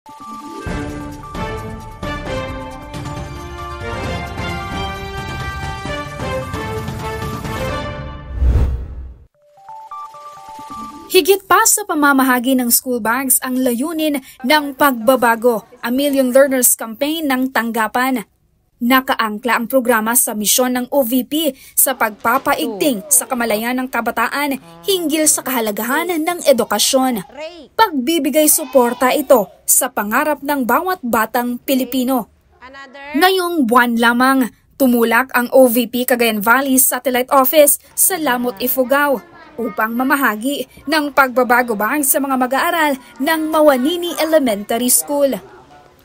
Higit pa sa pamamahagi ng school bags ang layunin ng pagbabago, A Million Learners Campaign ng tanggapan. Nakaangkla ang programa sa misyon ng OVP sa pagpapaigting sa kamalayan ng kabataan hinggil sa kahalagahan ng edukasyon. Pagbibigay suporta ito sa pangarap ng bawat batang Pilipino. Ngayong buwan lamang, tumulak ang OVP Cagayan Valley Satellite Office sa Lamot, Ifugao upang mamahagi ng pagbabago sa mga mag-aaral ng Mawanini Elementary School.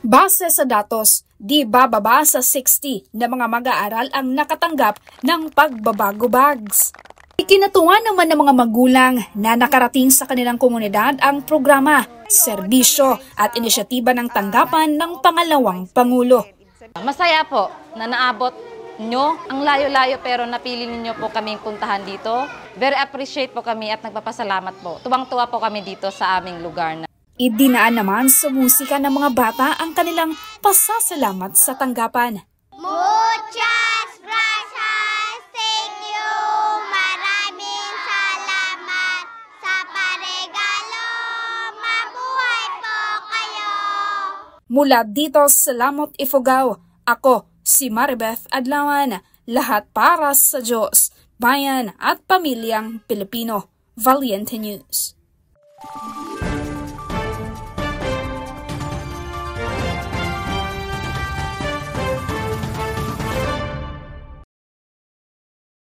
Base sa datos, di bababa sa 60 na mga mag-aaral ang nakatanggap ng pagbabago bags. Ikinatuwa naman ng mga magulang na nakarating sa kanilang komunidad ang programa, serbisyo at inisyatiba ng tanggapan ng pangalawang Pangulo. Masaya po na naabot nyo ang layo-layo pero napili ninyo po kaming puntahan dito. Very appreciate po kami at nagpapasalamat po. Tuwang-tuwa po kami dito sa aming lugar. Idinaan naman sa musika ng mga bata ang kanilang pasasalamat sa tanggapan. Muchas gracias, thank you, maraming salamat sa paregalo, mabuhay po kayo. Mula dito sa Lamot, Ifugao, ako si Maribeth Adlawan, lahat para sa Diyos, bayan at pamilyang Pilipino. Valiente News.